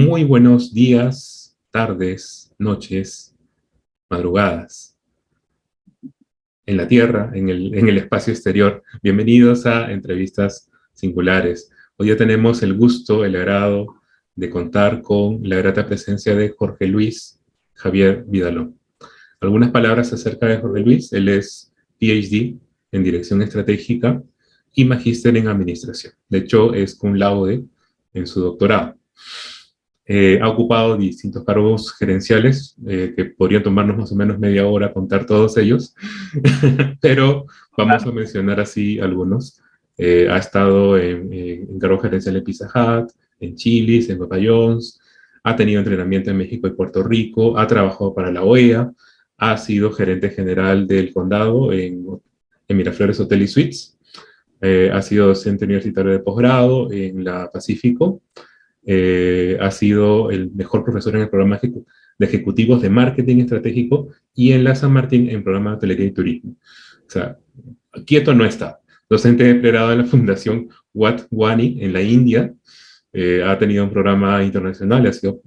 Muy buenos días, tardes, noches, madrugadas, en la Tierra, en el espacio exterior. Bienvenidos a Entrevistas Singulares. Hoy ya tenemos el gusto, el agrado de contar con la grata presencia de Jorge Luis Javier Vidalón. Algunas palabras acerca de Jorge Luis. Él es PhD en Dirección Estratégica y Magíster en Administración. De hecho, es cum laude en su doctorado. Ha ocupado distintos cargos gerenciales que podrían tomarnos más o menos media hora contar todos ellos, pero vamos a mencionar así algunos. Ha estado en cargo gerencial en Pizza Hut, en Chili's, en Papa John's, ha tenido entrenamiento en México y Puerto Rico, ha trabajado para la OEA, ha sido gerente general del condado en Miraflores Hotel y Suites, ha sido docente universitario de posgrado en la Pacífico. Ha sido el mejor profesor en el programa de ejecutivos de marketing estratégico y en la San Martín en programa de hotelería y turismo. O sea, quieto no está. Docente de pregrado en la Fundación Wat Wani en la India. Ha tenido un programa internacional, ha sido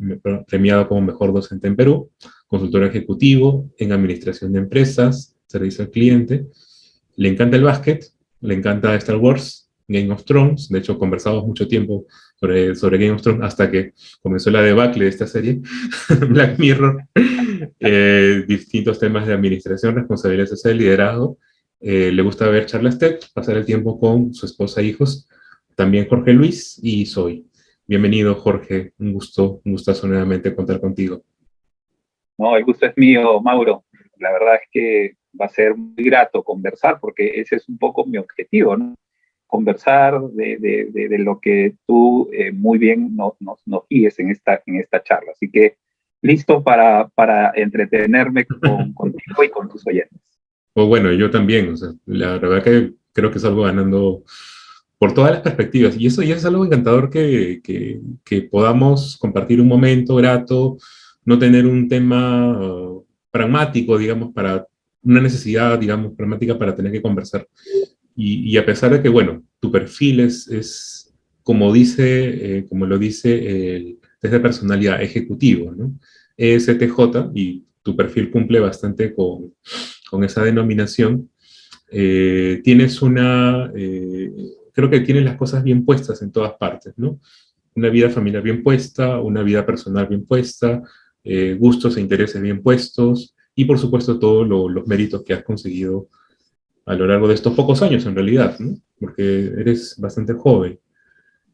premiado como mejor docente en Perú, consultor ejecutivo en administración de empresas, servicio al cliente. Le encanta el básquet, le encanta Star Wars, Game of Thrones. De hecho, conversamos mucho tiempo sobre Game of Thrones hasta que comenzó la debacle de esta serie, Black Mirror. Distintos temas de administración, responsabilidad social, liderazgo. Le gusta ver charlas TED, pasar el tiempo con su esposa e hijos. También Jorge Luis y Soy. Bienvenido, Jorge. Un gustazo nuevamente contar contigo. No, el gusto es mío, Mauro. La verdad es que va a ser muy grato conversar, porque ese es un poco mi objetivo, ¿no? Conversar de lo que tú muy bien nos guíes en esta charla. Así que listo para entretenerme contigo y con tus oyentes. O bueno, yo también. O sea, la verdad que creo que salgo ganando por todas las perspectivas. Y eso ya es algo encantador que podamos compartir un momento grato, no tener un tema pragmático, digamos, para una necesidad, digamos, pragmática para tener que conversar. Y a pesar de que, bueno, tu perfil es como dice, como lo dice el test de personalidad ejecutivo, ¿no? ESTJ, y tu perfil cumple bastante con esa denominación. Tienes creo que tienes las cosas bien puestas en todas partes, ¿no? Una vida familiar bien puesta, una vida personal bien puesta, gustos e intereses bien puestos, y por supuesto todos los méritos que has conseguido a lo largo de estos pocos años en realidad, ¿no? Porque eres bastante joven.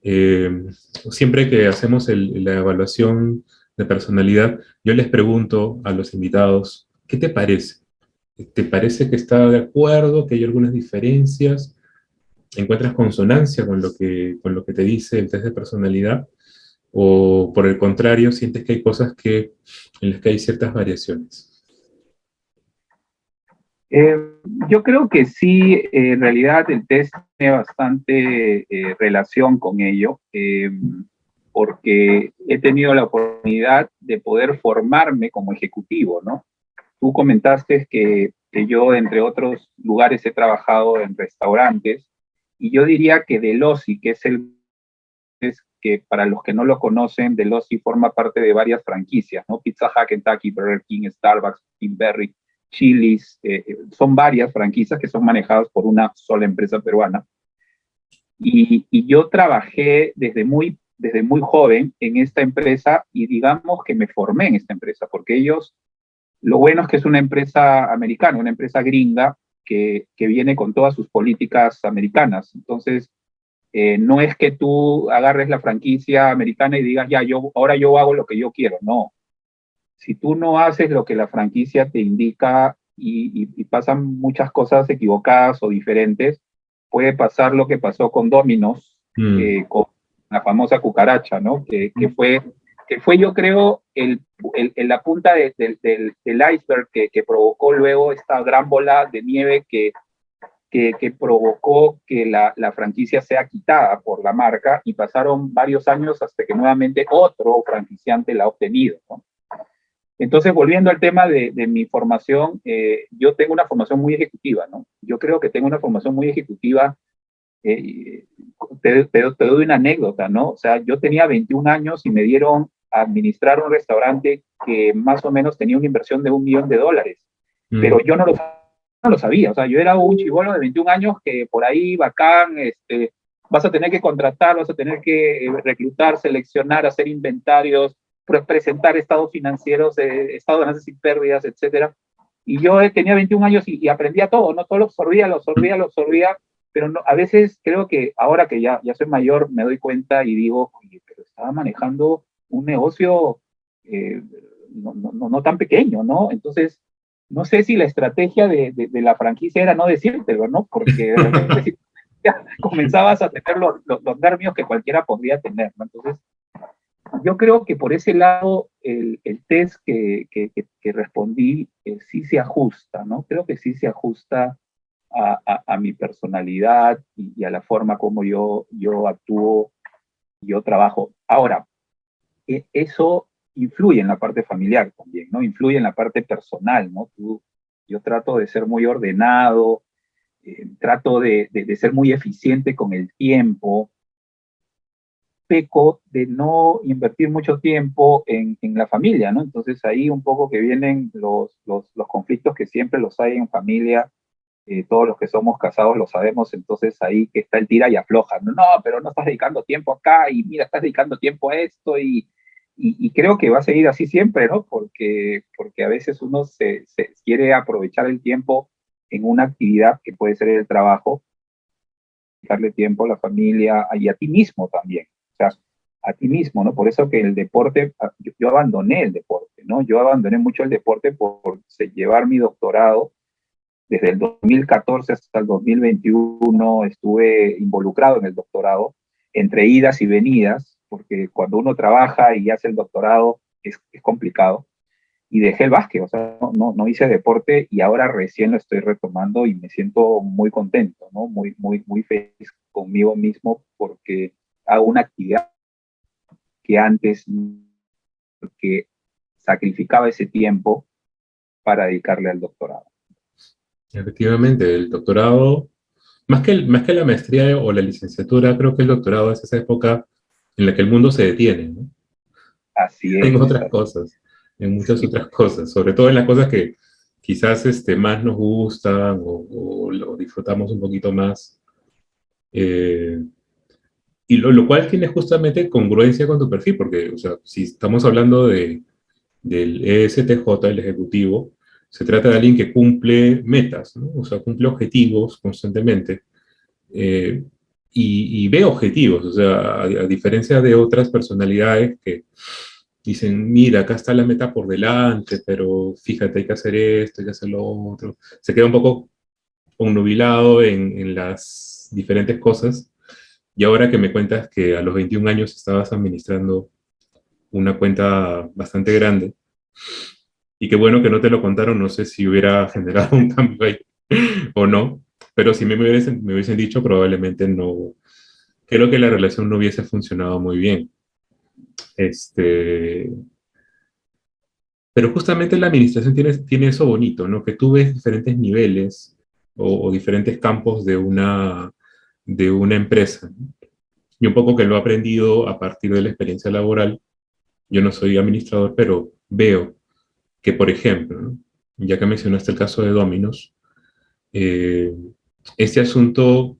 Eh, Siempre que hacemos la evaluación de personalidad, yo les pregunto a los invitados, ¿qué te parece? ¿Te parece que está de acuerdo, que hay algunas diferencias? ¿Encuentras consonancia con lo que te dice el test de personalidad? ¿O por el contrario, sientes que hay cosas en las que hay ciertas variaciones? Eh, yo creo que sí, en realidad el test tiene bastante relación con ello, porque he tenido la oportunidad de poder formarme como ejecutivo, ¿no? Tú comentaste que yo, entre otros lugares, he trabajado en restaurantes, y yo diría que Delossi, que que para los que no lo conocen, Delossi forma parte de varias franquicias, ¿no? Pizza Hut, Kentucky, Burger King, Starbucks, Tim Berry, Chili's, son varias franquicias que son manejadas por una sola empresa peruana. Y yo trabajé desde muy joven en esta empresa, y digamos que me formé en esta empresa, porque lo bueno es que es una empresa americana, una empresa gringa que viene con todas sus políticas americanas. Entonces, no es que tú agarres la franquicia americana y digas, ya, ahora yo hago lo que yo quiero. No. Si tú no haces lo que la franquicia te indica y pasan muchas cosas equivocadas o diferentes, puede pasar lo que pasó con Domino's, con la famosa cucaracha, ¿no? Que fue, yo creo, la punta del iceberg que provocó luego esta gran bola de nieve que provocó que la franquicia sea quitada por la marca, y pasaron varios años hasta que nuevamente otro franquiciante la ha obtenido, ¿no? Entonces, volviendo al tema de mi formación, yo tengo una formación muy ejecutiva, ¿no? Yo creo que tengo una formación muy ejecutiva. eh, te doy una anécdota, ¿no? O sea, yo tenía 21 años y me dieron administrar un restaurante que más o menos tenía una inversión de $1 millón, pero yo no lo sabía, o sea, yo era un chibolo de 21 años que por ahí, bacán, vas a tener que contratar, vas a tener que reclutar, seleccionar, hacer inventarios, presentar estados financieros, estado de ganancias y pérdidas, etcétera. Y yo tenía 21 años y aprendía todo, ¿no? Todo lo absorbía, pero no, a veces creo que ahora que ya soy mayor me doy cuenta y digo, oye, pero estaba manejando un negocio eh, no tan pequeño, ¿no? Entonces, no sé si la estrategia de la franquicia era no decírtelo, ¿no? Porque de repente si ya comenzabas a tener los nervios que cualquiera podría tener, ¿no? Entonces, yo creo que por ese lado el test que respondí sí se ajusta, ¿no? Creo que sí se ajusta a mi personalidad y a la forma como yo actúo, yo trabajo. Ahora, eso influye en la parte familiar también, ¿no? Influye en la parte personal, ¿no? Yo trato de ser muy ordenado, trato de ser muy eficiente con el tiempo, peco de no invertir mucho tiempo en la familia, ¿no? Entonces ahí un poco que vienen los conflictos que siempre los hay en familia, todos los que somos casados lo sabemos, entonces ahí que está el tira y afloja, no, no, pero no estás dedicando tiempo acá y mira, estás dedicando tiempo a esto y creo que va a seguir así siempre, ¿no? Porque a veces uno se quiere aprovechar el tiempo en una actividad que puede ser el trabajo, dedicarle tiempo a la familia y a ti mismo también, o sea, a ti mismo, ¿no? Por eso que el deporte, yo abandoné el deporte, ¿no? Yo abandoné mucho el deporte por llevar mi doctorado. Desde el 2014 hasta el 2021 estuve involucrado en el doctorado, entre idas y venidas, porque cuando uno trabaja y hace el doctorado es complicado. Y dejé el básquet, o sea, no hice deporte y ahora recién lo estoy retomando y me siento muy contento, ¿no? Muy feliz conmigo mismo porque hago una actividad que antes que sacrificaba ese tiempo para dedicarle al doctorado. Efectivamente, el doctorado, más que la maestría o la licenciatura, creo que el doctorado es esa época en la que el mundo se detiene, ¿no? Así En es. otras cosas, en muchas otras cosas, sobre todo en las cosas que quizás más nos gustan o lo disfrutamos un poquito más. Eh, y lo cual tiene justamente congruencia con tu perfil, porque, o sea, si estamos hablando del ESTJ, el ejecutivo, se trata de alguien que cumple metas, ¿no? O sea, cumple objetivos constantemente. eh, y ve objetivos, o sea, a diferencia de otras personalidades que dicen, mira, acá está la meta por delante, pero fíjate, hay que hacer esto, hay que hacer lo otro. Se queda un poco obnubilado en las diferentes cosas. Y ahora que me cuentas que a los 21 años estabas administrando una cuenta bastante grande, y qué bueno que no te lo contaron, no sé si hubiera generado un cambio ahí o no, pero si me hubiesen dicho, probablemente no, creo que la relación no hubiese funcionado muy bien. Este, pero justamente la administración tiene eso bonito, ¿no? Que tú ves diferentes niveles o diferentes campos de una empresa. Y un poco que lo he aprendido a partir de la experiencia laboral. Yo no soy administrador, pero veo que, por ejemplo, ¿no? Ya que mencionaste el caso de Domino's, eh, este asunto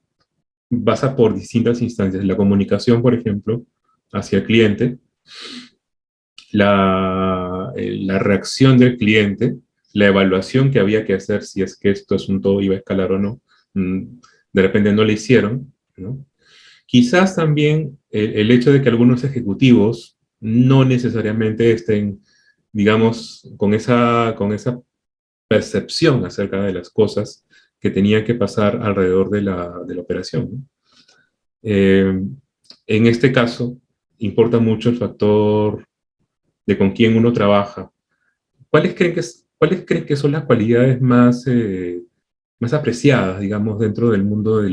pasa por distintas instancias. La comunicación, por ejemplo, hacia el cliente, la reacción del cliente, la evaluación que había que hacer si es que este asunto iba a escalar o no. De repente no le hicieron, ¿no? Quizás también el hecho de que algunos ejecutivos no necesariamente estén, digamos, con esa percepción acerca de las cosas que tenían que pasar alrededor de la operación, ¿no? En este caso, importa mucho el factor de con quién uno trabaja. ¿Cuáles creen que son las cualidades más apreciadas, digamos, dentro del mundo de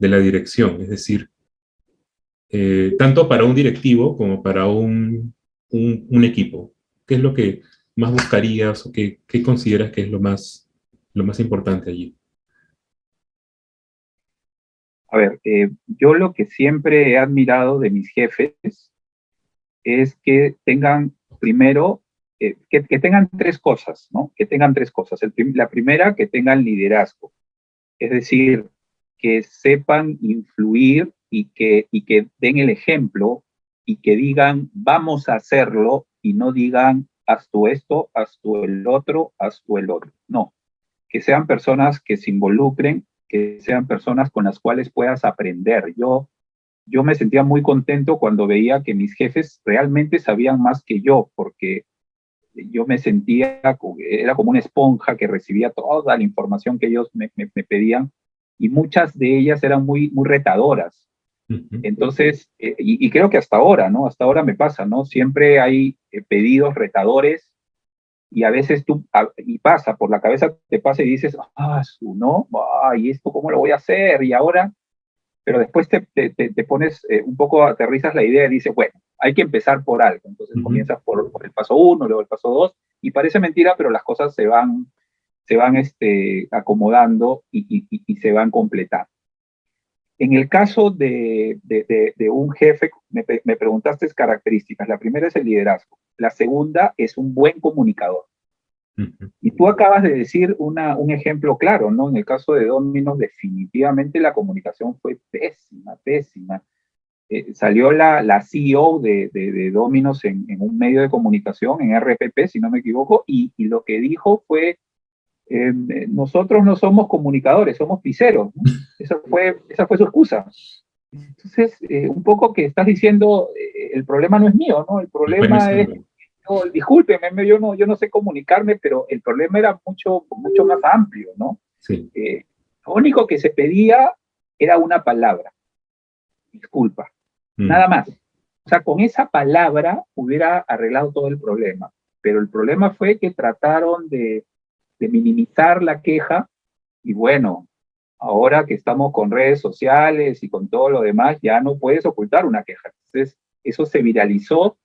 la dirección? Es decir, tanto para un directivo como para un equipo. ¿Qué es lo que más buscarías o qué consideras que es lo más importante allí? A ver, yo lo que siempre he admirado de mis jefes es que tengan primero, que tengan tres cosas, ¿no? Que tengan tres cosas. La primera, que tengan liderazgo. Es decir, que sepan influir y que den el ejemplo y que digan, vamos a hacerlo, y no digan, haz tú esto, haz tú el otro, haz tú el otro. No, que sean personas que se involucren, que sean personas con las cuales puedas aprender. Yo me sentía muy contento cuando veía que mis jefes realmente sabían más que yo, porque yo me sentía, era como una esponja que recibía toda la información que ellos me pedían, y muchas de ellas eran muy, muy retadoras. Ujú. Entonces, y creo que hasta ahora, ¿no? Hasta ahora me pasa, ¿no? Siempre hay pedidos retadores, y a veces y pasa, por la cabeza te pasa y dices, ¿no? ¿Y esto cómo lo voy a hacer? Y ahora, pero después te pones un poco, aterrizas la idea y dices, bueno, hay que empezar por algo. Entonces Ujú. comienzas por el paso uno, luego el paso dos, y parece mentira, pero las cosas se van acomodando y se van completando. En el caso de un jefe, me preguntaste características. La primera es el liderazgo. La segunda es un buen comunicador. Ujú. Y tú acabas de decir un ejemplo claro, ¿no? En el caso de Domino's, definitivamente la comunicación fue pésima, pésima. Salió la CEO de Domino's en un medio de comunicación, en RPP, si no me equivoco, y lo que dijo fue, nosotros no somos comunicadores, somos pizzeros, ¿no? Esa fue su excusa. Entonces, un poco que estás diciendo, el problema no es mío, ¿no? El Después no es problema es, algo. no, discúlpeme, yo no sé comunicarme, pero el problema era mucho, mucho más amplio, ¿no? Sí. Lo único que se pedía era una palabra, disculpa, Mm. nada más. O sea, con esa palabra hubiera arreglado todo el problema, pero el problema fue que trataron de minimizar la queja, y bueno, ahora que estamos con redes sociales y con todo lo demás, ya no puedes ocultar una queja. Entonces, eso se viralizó,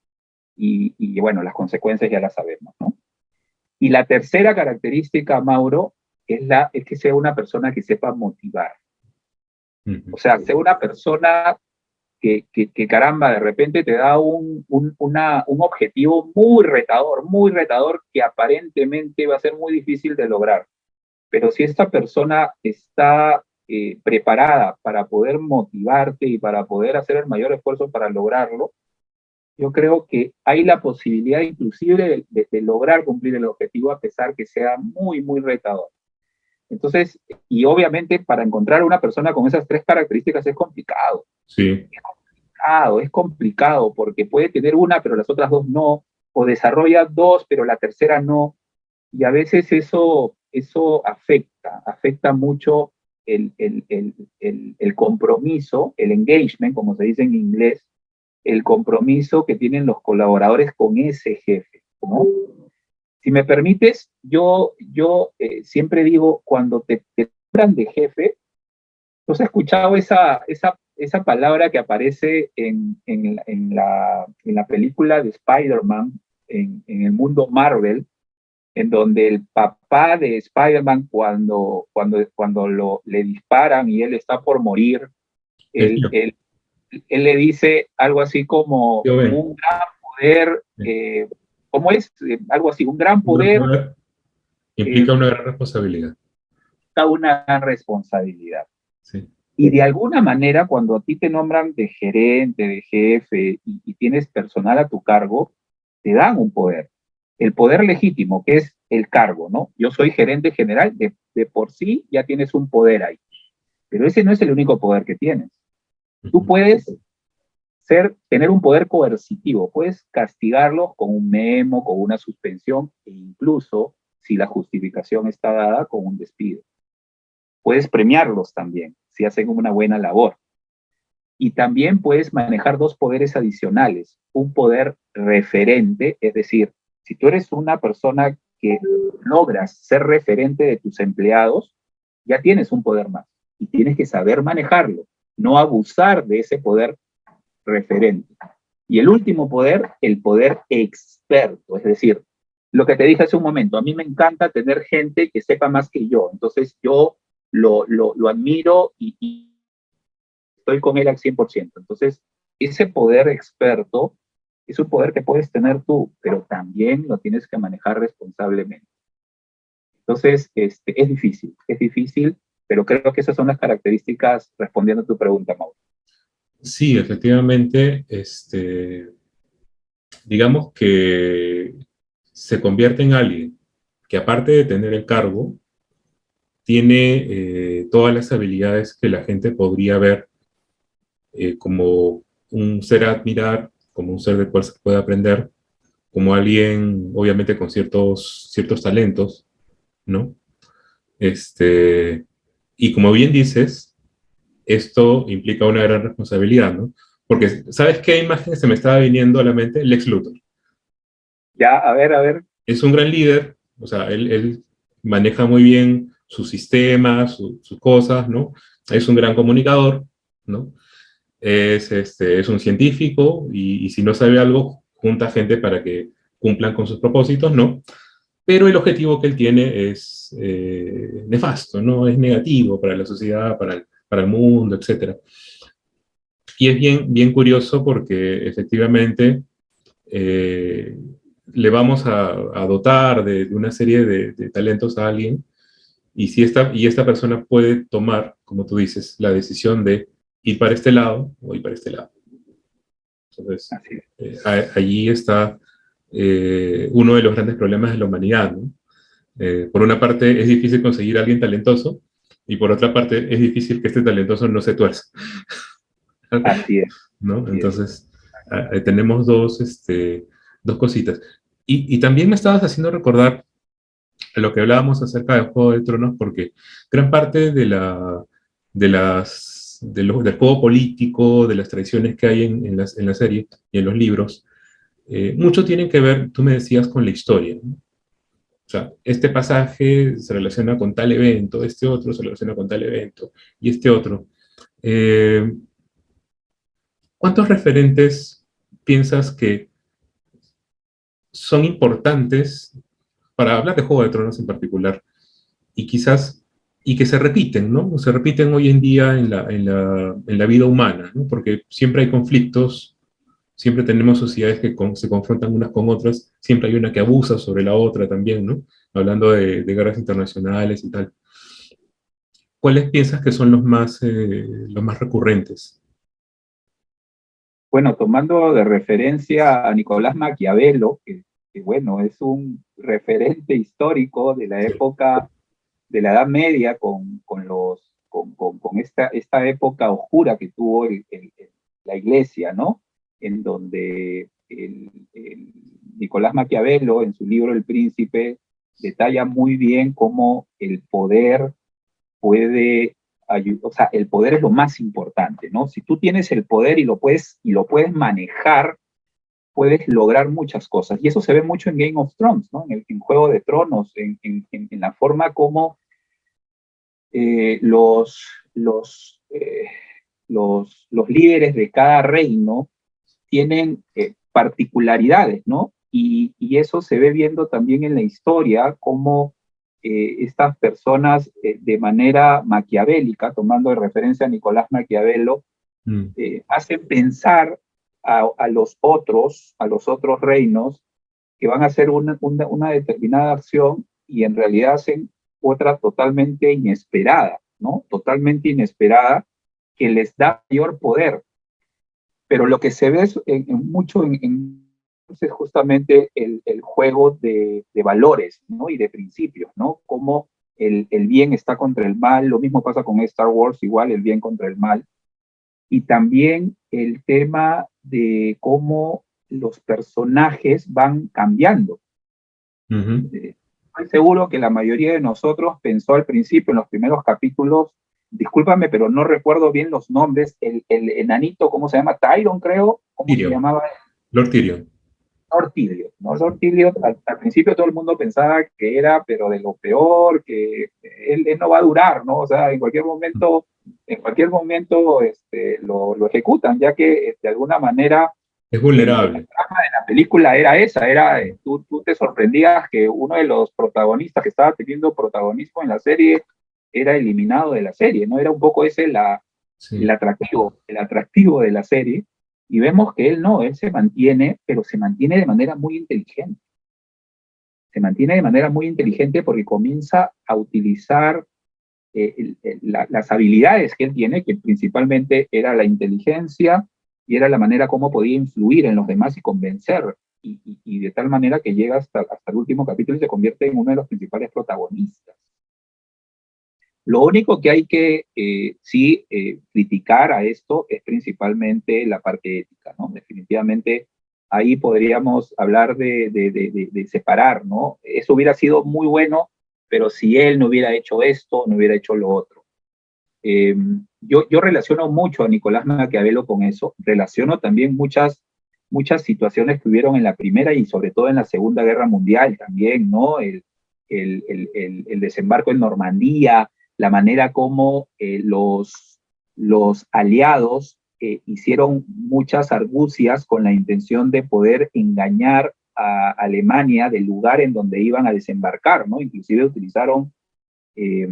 y bueno, las consecuencias ya las sabemos, ¿no? Y la tercera característica, Mauro, es que sea una persona que sepa motivar. Ujú. O sea, sea una persona que caramba, de repente te da un objetivo muy retador, que aparentemente va a ser muy difícil de lograr. Pero si esta persona está preparada para poder motivarte y para poder hacer el mayor esfuerzo para lograrlo, yo creo que hay la posibilidad inclusive de lograr cumplir el objetivo, a pesar que sea muy, muy retador. Entonces, y obviamente para encontrar una persona con esas tres características es complicado. Sí. Es complicado porque puede tener una, pero las otras dos no, o desarrolla dos, pero la tercera no. Y a veces eso afecta mucho el compromiso, el engagement, como se dice en inglés, el compromiso que tienen los colaboradores con ese jefe, ¿no? Si me permites, yo siempre digo, cuando te nombran de jefe, ¿tú has escuchado esa palabra que aparece en la película de Spider-Man, en el mundo Marvel, en donde el papá de Spider-Man, cuando le disparan y él está por morir, El él, tío. él, él le dice algo así como Tío Ben. un gran poder, Sí. ¿cómo es? Algo así, un gran Un gran poder poder eh, implica una gran responsabilidad. da una gran responsabilidad. Sí. Y de alguna manera, cuando a ti te nombran de gerente, de jefe, y tienes personal a tu cargo, te dan un poder. El poder legítimo, que es el cargo, ¿no? Yo soy gerente general, de por sí ya tienes un poder ahí. Pero ese no es el único poder que tienes. Tú Ujú. puedes tener un poder coercitivo, puedes castigarlos con un memo, con una suspensión, e incluso, si la justificación está dada, con un despido. Puedes premiarlos también, si hacen una buena labor. Y también puedes manejar dos poderes adicionales. Un poder referente, es decir, si tú eres una persona que logras ser referente de tus empleados, ya tienes un poder más, y tienes que saber manejarlo, no abusar de ese poder referente. Y el último poder, el poder experto, es decir, lo que te dije hace un momento, a mí me encanta tener gente que sepa más que yo, entonces yo lo admiro, y estoy con él al 100%. Entonces, ese poder experto es un poder que puedes tener tú, pero también lo tienes que manejar responsablemente. Entonces, es difícil, pero creo que esas son las características respondiendo a tu pregunta, Mauro. Sí, efectivamente, digamos que se convierte en alguien que aparte de tener el cargo, tiene todas las habilidades que la gente podría ver como un ser a admirar, como un ser del cual se puede aprender, como alguien obviamente con ciertos talentos, ¿no? Este, y como bien dices, esto implica una gran responsabilidad, ¿no? Porque, ¿sabes qué imagen se me estaba viniendo a la mente? Lex Luthor. Ya, a ver. Es un gran líder, o sea, él maneja muy bien su sistema, sus cosas, ¿no? Es un gran comunicador, ¿no? Es un científico y si no sabe algo, junta gente para que cumplan con sus propósitos, ¿no? Pero el objetivo que él tiene es nefasto, ¿no? Es negativo para la sociedad, para el mundo, etc. Y es bien curioso porque efectivamente eh, le vamos a dotar de una serie de talentos a alguien y si esta persona puede tomar, como tú dices, la decisión de ir para este lado o ir para este lado. Entonces, allí está uno de los grandes problemas de la humanidad, ¿no? Por una parte, es difícil conseguir a alguien talentoso y por otra parte, es difícil que este talentoso no se tuerza. Así es. ¿No? Así es. Entonces, tenemos dos cositas. Y también me estabas haciendo recordar lo que hablábamos acerca de Juego de Tronos, porque gran parte del juego político, de las tradiciones que hay en la serie y en los libros, mucho tienen que ver, tú me decías, con la historia, ¿no? O sea, este pasaje se relaciona con tal evento, este otro se relaciona con tal evento, y este otro. Eh, ¿Cuántos referentes piensas que son importantes para hablar de Juego de Tronos en particular y quizás y que se repiten, ¿no? Se repiten hoy en día en la vida humana, ¿no? Porque siempre hay conflictos, siempre tenemos sociedades que se confrontan unas con otras, siempre hay una que abusa sobre la otra también, ¿no? Hablando de guerras internacionales y tal. ¿Cuáles piensas que son los más recurrentes? Bueno, tomando de referencia a Nicolás Maquiavelo, que bueno, es un referente histórico de la Sí. época de la Edad Media con esta época oscura que tuvo la Iglesia, ¿no? En donde Nicolás Maquiavelo, en su libro El Príncipe, detalla muy bien cómo el poder puede ayudar, o sea, el poder es lo más importante, ¿no? Si tú tienes el poder y lo puedes manejar, puedes lograr muchas cosas. Y eso se ve mucho en Game of Thrones, ¿no? En Juego de Tronos, en la forma como eh, los, los, eh, los líderes de cada reino tienen particularidades, ¿no? Y eso se ve viendo también en la historia, cómo estas personas de manera maquiavélica, tomando de referencia a Nicolás Maquiavelo, Mm. hacen pensar a los otros reinos que van a hacer una determinada acción y en realidad hacen otra totalmente inesperada, ¿no? Totalmente inesperada que les da mayor poder. Pero lo que se ve es mucho es justamente el juego de valores, ¿no? Y de principios, ¿no? Cómo el bien está contra el mal, lo mismo pasa con Star Wars, igual el bien contra el mal, y también el tema de cómo los personajes van cambiando. Ujú. Estoy seguro que la mayoría de nosotros pensó al principio, en los primeros capítulos, discúlpame, pero no recuerdo bien los nombres, el enanito, ¿cómo se llama? Tyron, creo, ¿cómo se Tyrion, llamaba? Lord Tyrion. Lord Tyrion, ¿no? Lord Tyrion, al principio todo el mundo pensaba que era, pero de lo peor, que él no va a durar, ¿no? O sea, en cualquier momento lo ejecutan, ya que de alguna manera Es la vulnerable. trama de la película era esa, tú te sorprendías que uno de los protagonistas que estaba teniendo protagonismo en la serie era eliminado de la serie, ¿no? Era un poco ese Sí. el atractivo de la serie, Y vemos que él no, él se mantiene, pero se mantiene de manera muy inteligente. Se mantiene de manera muy inteligente porque comienza a utilizar las habilidades que él tiene, que principalmente era la inteligencia y era la manera como podía influir en los demás y convencer, y de tal manera que llega hasta el último capítulo y se convierte en uno de los principales protagonistas. Lo único que hay que sí criticar a esto es principalmente la parte ética, ¿no? Definitivamente ahí podríamos hablar de separar, ¿no? Eso hubiera sido muy bueno, pero si él no hubiera hecho esto, no hubiera hecho lo otro. Yo relaciono mucho a Nicolás Maquiavelo con eso, relaciono también muchas situaciones que hubieron en la Primera y sobre todo en la Segunda Guerra Mundial también, ¿no? El desembarco en Normandía, la manera como los aliados hicieron muchas argucias con la intención de poder engañar a Alemania del lugar en donde iban a desembarcar, ¿no? Inclusive utilizaron eh,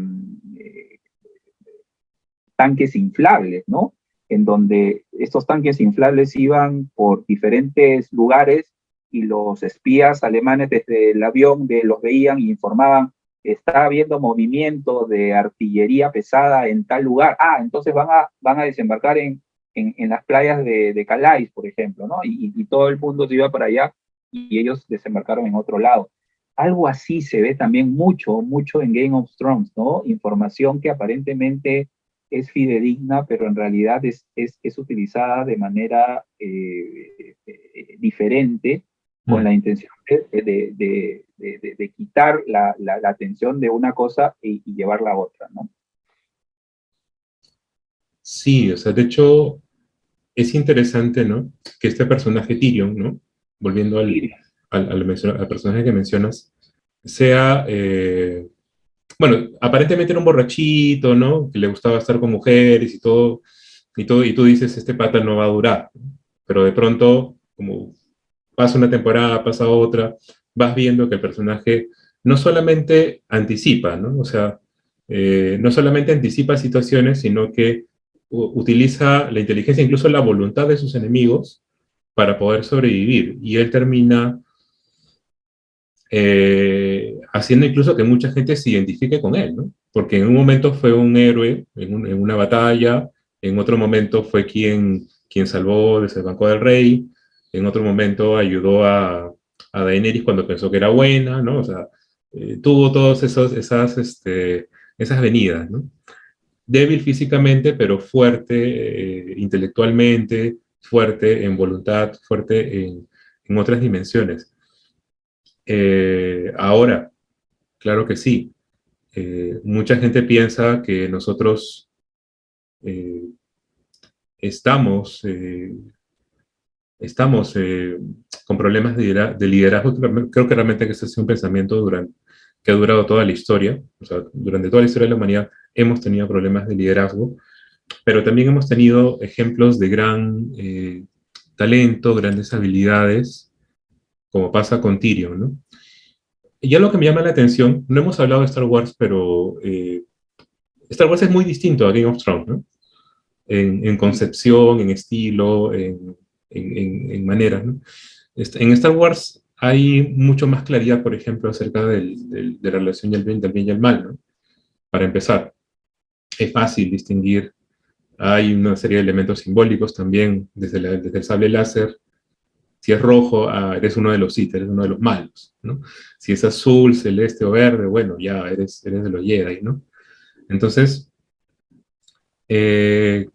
tanques inflables, ¿no? En donde estos tanques inflables iban por diferentes lugares y los espías alemanes desde el avión los veían y informaban, está habiendo movimiento de artillería pesada en tal lugar, entonces van a desembarcar en las playas de Calais, por ejemplo, ¿no? Y todo el mundo se iba para allá y ellos desembarcaron en otro lado. Algo así se ve también mucho en Game of Thrones, ¿no? Información que aparentemente es fidedigna, pero en realidad es utilizada de manera diferente, con la intención de quitar la atención de una cosa y llevarla a otra, ¿no? Sí, o sea, de hecho, es interesante, ¿no? Que este personaje Tyrion, ¿no? Volviendo al personaje que mencionas, sea, bueno, aparentemente era un borrachito, ¿no? Que le gustaba estar con mujeres y tú dices, este pata no va a durar. Pero de pronto, como pasa una temporada, pasa otra, vas viendo que el personaje no solamente anticipa, ¿no? O sea, no solamente anticipa situaciones, sino que utiliza la inteligencia, incluso la voluntad de sus enemigos para poder sobrevivir. Y él termina haciendo incluso que mucha gente se identifique con él, ¿no? Porque en un momento fue un héroe en una batalla, en otro momento fue quien salvó, desembarcó del rey, en otro momento ayudó a Daenerys cuando pensó que era buena, ¿no? O sea, tuvo todas esas venidas, ¿no? Débil físicamente, pero fuerte intelectualmente, fuerte en voluntad, fuerte en otras dimensiones. Ahora, claro que sí. Mucha gente piensa que nosotros eh, estamos, estamos con problemas de liderazgo. Creo que realmente que ese es un pensamiento que ha durado toda la historia. O sea, durante toda la historia de la humanidad hemos tenido problemas de liderazgo, pero también hemos tenido ejemplos de gran talento, grandes habilidades, como pasa con Tyrion, ¿no? Y ya lo que me llama la atención, no hemos hablado de Star Wars, pero Star Wars es muy distinto a Game of Thrones, ¿no? En concepción, en estilo, en maneras, ¿no? En Star Wars hay mucho más claridad, por ejemplo, acerca de la relación del bien y el mal, ¿no? Para empezar, es fácil distinguir, hay una serie de elementos simbólicos también, desde el sable láser. Si es rojo, eres uno de los Sith, eres uno de los malos, ¿no? Si es azul, celeste o verde, bueno, ya eres de los Jedi, ¿no? Entonces, ¿qué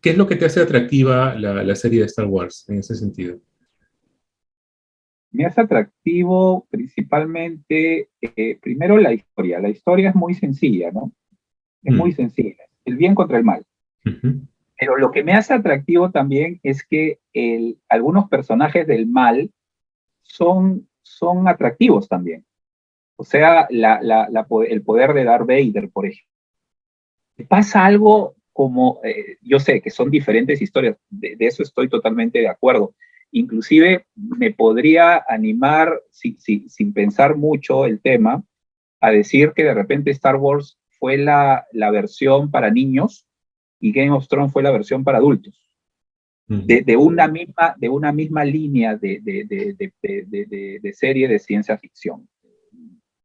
es lo que te hace atractiva la serie de Star Wars en ese sentido? Me hace atractivo principalmente, primero la historia. La historia es muy sencilla, ¿no? Es muy sencilla. El bien contra el mal. Uh-huh. Pero lo que me hace atractivo también es que algunos personajes del mal son atractivos también. O sea, el poder de Darth Vader, por ejemplo. Pasa algo como, yo sé que son diferentes historias, de eso estoy totalmente de acuerdo. Inclusive me podría animar, sin pensar mucho el tema, a decir que de repente Star Wars fue la versión para niños y Game of Thrones fue la versión para adultos. de una misma línea de serie de ciencia ficción.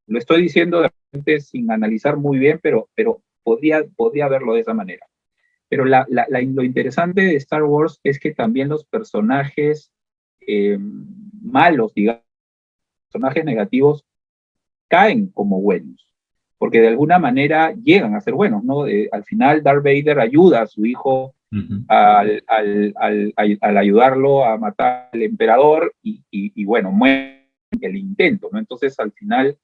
Lo estoy diciendo de repente sin analizar muy bien, pero podría verlo de esa manera. Pero lo interesante de Star Wars es que también los personajes malos, digamos, personajes negativos, caen como buenos, porque de alguna manera llegan a ser buenos, ¿no? Al final Darth Vader ayuda a su hijo al ayudarlo a matar al emperador y bueno, muere el intento, ¿no? Entonces al final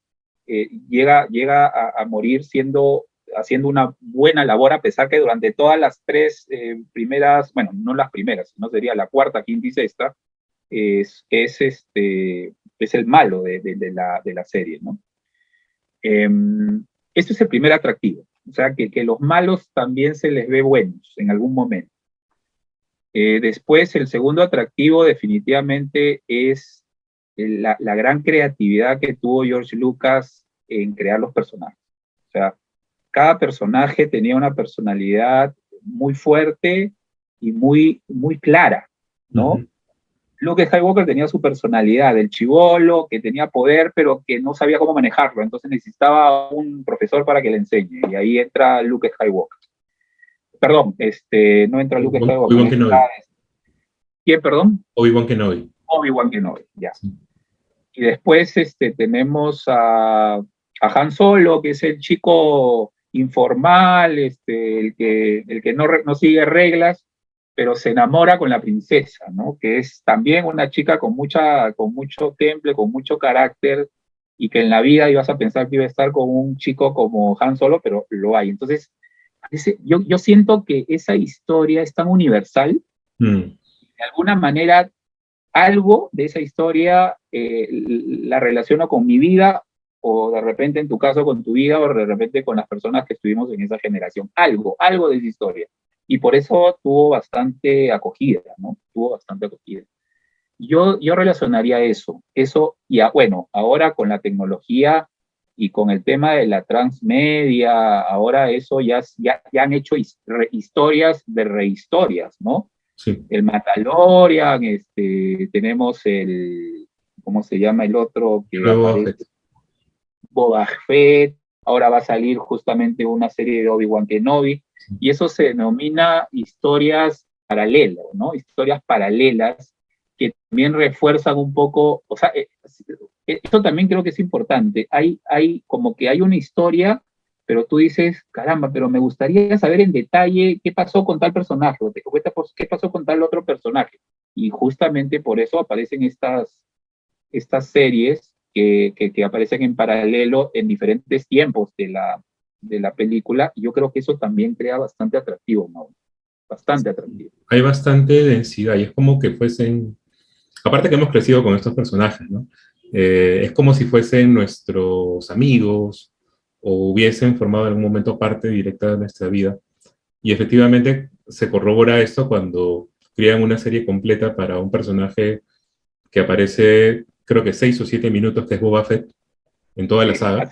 llega a morir haciendo una buena labor, a pesar que durante todas las tres primeras, bueno, no las primeras, sino sería la cuarta, quinta y sexta, es el malo de la serie, ¿no? Este es el primer atractivo, o sea, que los malos también se les ve buenos en algún momento. Después, el segundo atractivo definitivamente es la gran creatividad que tuvo George Lucas en crear los personajes. O sea, cada personaje tenía una personalidad muy fuerte y muy clara, ¿no? Luke Skywalker tenía su personalidad, el chibolo, que tenía poder, pero que no sabía cómo manejarlo, entonces necesitaba un profesor para que le enseñe, y ahí entra Luke Skywalker. Perdón, no entra Luke Skywalker. Obi-Wan Kenobi. ¿Quién, perdón? Obi-Wan Kenobi. Obi-Wan Kenobi, ya. Sí. Y después tenemos a Han Solo, que es el chico informal, el que no sigue reglas, pero se enamora con la princesa, ¿no? Que es también una chica con mucho temple, con mucho carácter, y que en la vida ibas a pensar que iba a estar con un chico como Han Solo, pero lo hay. Entonces, yo siento que esa historia es tan universal, de alguna manera algo de esa historia la relaciono con mi vida, o de repente en tu caso con tu vida, o de repente con las personas que estuvimos en esa generación. Algo de esa historia. Y por eso tuvo bastante acogida, ¿no? Tuvo bastante acogida. Yo relacionaría eso, y bueno, ahora con la tecnología y con el tema de la transmedia, ahora eso ya han hecho historias de rehistorias, ¿no? Sí. El Mandalorian, tenemos ¿cómo se llama el otro? Que aparece? Boba Fett, ahora va a salir justamente una serie de Obi-Wan Kenobi, y eso se denomina historias paralelas, ¿no? Historias paralelas que también refuerzan un poco, o sea, eso también creo que es importante. Hay como que hay una historia, pero tú dices, caramba, pero me gustaría saber en detalle qué pasó con tal personaje, o qué pasó con tal otro personaje. Y justamente por eso aparecen estas series que aparecen en paralelo en diferentes tiempos de la película, y yo creo que eso también crea bastante atractivo, ¿no? Bastante atractivo. Hay bastante densidad, y es como que fuesen, aparte que hemos crecido con estos personajes, ¿no? Es como si fuesen nuestros amigos, o hubiesen formado en algún momento parte directa de nuestra vida. Y efectivamente se corrobora esto cuando crean una serie completa para un personaje que aparece, creo que 6 o 7 minutos, que es Boba Fett, en toda la saga,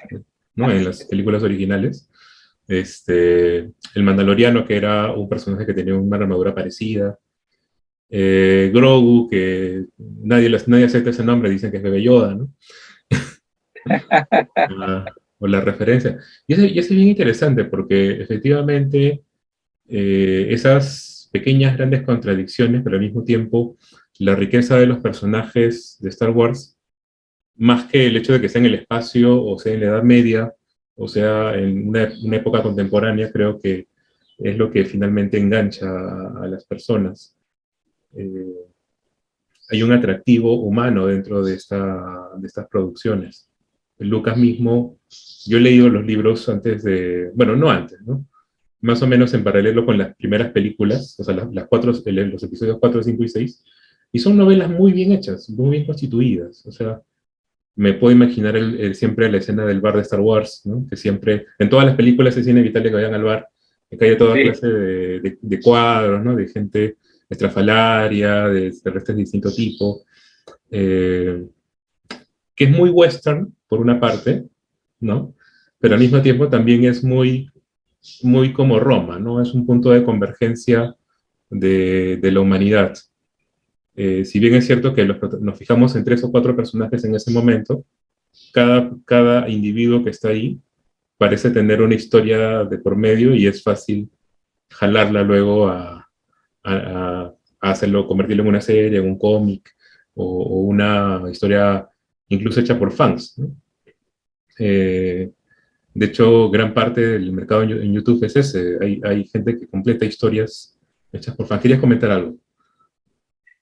¿no? En las películas originales. El Mandaloriano, que era un personaje que tenía una armadura parecida. Grogu, que nadie acepta ese nombre, dicen que es Bebé Yoda, ¿no? O la referencia. Y ese es bien interesante, porque efectivamente esas pequeñas, grandes contradicciones, pero al mismo tiempo la riqueza de los personajes de Star Wars, más que el hecho de que sea en el espacio, o sea en la Edad Media, o sea en una época contemporánea, creo que es lo que finalmente engancha a las personas. Hay un atractivo humano dentro de estas producciones. Lucas mismo, yo he leído los libros antes de, bueno, no antes, ¿no? Más o menos en paralelo con las primeras películas, o sea, los episodios 4, 5 y 6, y son novelas muy bien hechas, muy bien constituidas. O sea, me puedo imaginar siempre la escena del bar de Star Wars, ¿no? Que siempre, en todas las películas es inevitable que vayan al bar, que haya toda clase de cuadros, ¿no? De gente estrafalaria, de terrestres de distinto tipo, que es muy western, por una parte, ¿no? Pero al mismo tiempo también es muy como Roma, ¿no? Es un punto de convergencia de la humanidad. Si bien es cierto que nos fijamos en 3 o 4 personajes en ese momento, cada individuo que está ahí parece tener una historia de por medio y es fácil jalarla luego a hacerlo, convertirlo en una serie, en un cómic o una historia incluso hecha por fans, ¿no? Eh, de hecho, gran parte del mercado en YouTube es ese. Hay gente que completa historias hechas por fans. ¿Querías comentar algo?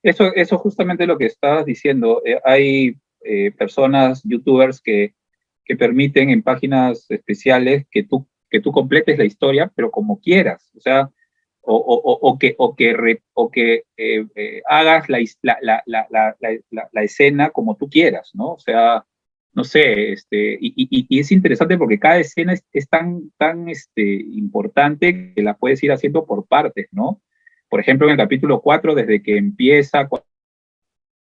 Eso justamente lo que estabas diciendo. Hay personas, youtubers, que permiten en páginas especiales que tú completes la historia, pero como quieras. O sea, hagas la escena como tú quieras, ¿no? O sea, no sé, y es interesante porque cada escena es tan importante que la puedes ir haciendo por partes, ¿no? Por ejemplo, en el capítulo 4 desde que empieza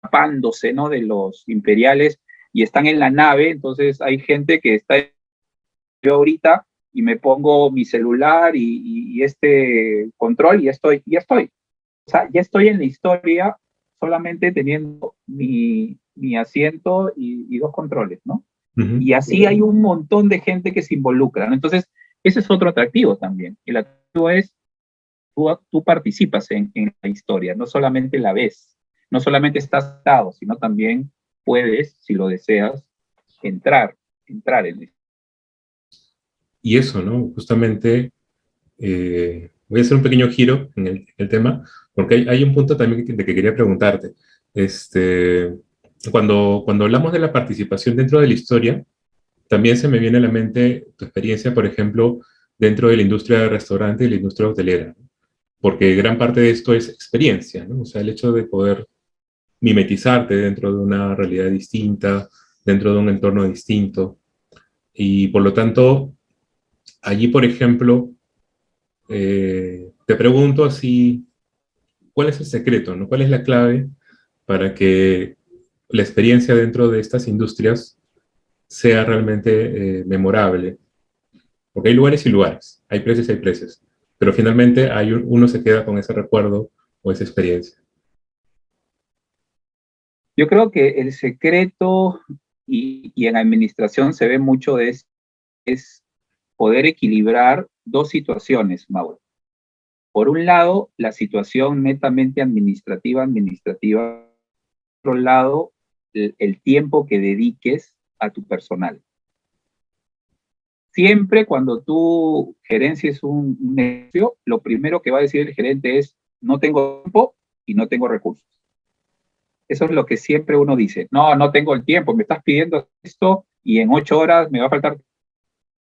escapándose, ¿no? De los imperiales y están en la nave, entonces hay gente que está yo ahorita y me pongo mi celular y este control y ya estoy. O sea, ya estoy en la historia solamente teniendo mi asiento y dos controles, ¿no? Ujú. Y así hay un montón de gente que se involucra, ¿no? Entonces, ese es otro atractivo también. El atractivo es tú participas en la historia, no solamente la ves, no solamente estás atado, sino también puedes, si lo deseas, entrar en esto. Y eso, ¿no? Justamente voy a hacer un pequeño giro en el tema, porque hay un punto también de que quería preguntarte. Este, cuando hablamos de la participación dentro de la historia, también se me viene a la mente tu experiencia, por ejemplo, dentro de la industria del restaurante y la industria hotelera, porque gran parte de esto es experiencia, ¿no? O sea, el hecho de poder mimetizarte dentro de una realidad distinta, dentro de un entorno distinto, y por lo tanto, allí, por ejemplo, te pregunto así, ¿cuál es el secreto, no? ¿Cuál es la clave para que la experiencia dentro de estas industrias sea realmente memorable? Porque hay lugares y lugares, hay precios, pero finalmente uno se queda con ese recuerdo o esa experiencia. Yo creo que el secreto y en administración se ve mucho es poder equilibrar dos situaciones, Mauro. Por un lado, la situación netamente administrativa. Por otro lado, el tiempo que dediques a tu personal. Siempre cuando tú gerencies un negocio, lo primero que va a decir el gerente es, no tengo tiempo y no tengo recursos. Eso es lo que siempre uno dice. No, no tengo el tiempo, me estás pidiendo esto y en 8 horas me va a faltar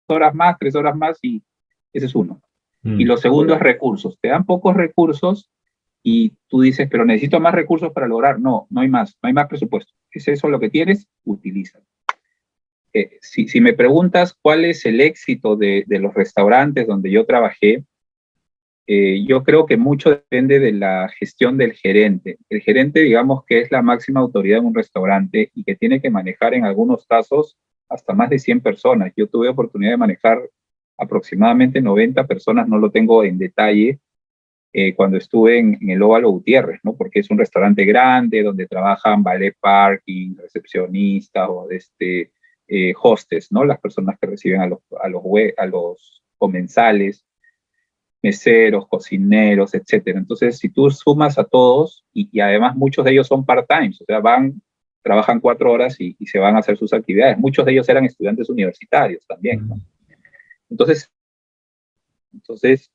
2 horas más, 3 horas más y ese es uno. Y Mm. lo segundo es recursos. Te dan pocos recursos y tú dices, pero necesito más recursos para lograr. No, no hay más presupuesto. ¿Es eso lo que tienes? Utiliza. Si me preguntas cuál es el éxito de los restaurantes donde yo trabajé, yo creo que mucho depende de la gestión del gerente. El gerente, digamos que es la máxima autoridad en un restaurante y que tiene que manejar en algunos casos hasta más de 100 personas. Yo tuve oportunidad de manejar aproximadamente 90 personas, no lo tengo en detalle, cuando estuve en el Óvalo Gutiérrez, ¿no? Porque es un restaurante grande donde trabajan ballet parking, recepcionistas o hostes, ¿no? Las personas que reciben a los comensales, meseros, cocineros, etcétera. Entonces, si tú sumas a todos, y además muchos de ellos son part-times, o sea, trabajan 4 horas y se van a hacer sus actividades. Muchos de ellos eran estudiantes universitarios también, ¿no? Mm. Entonces,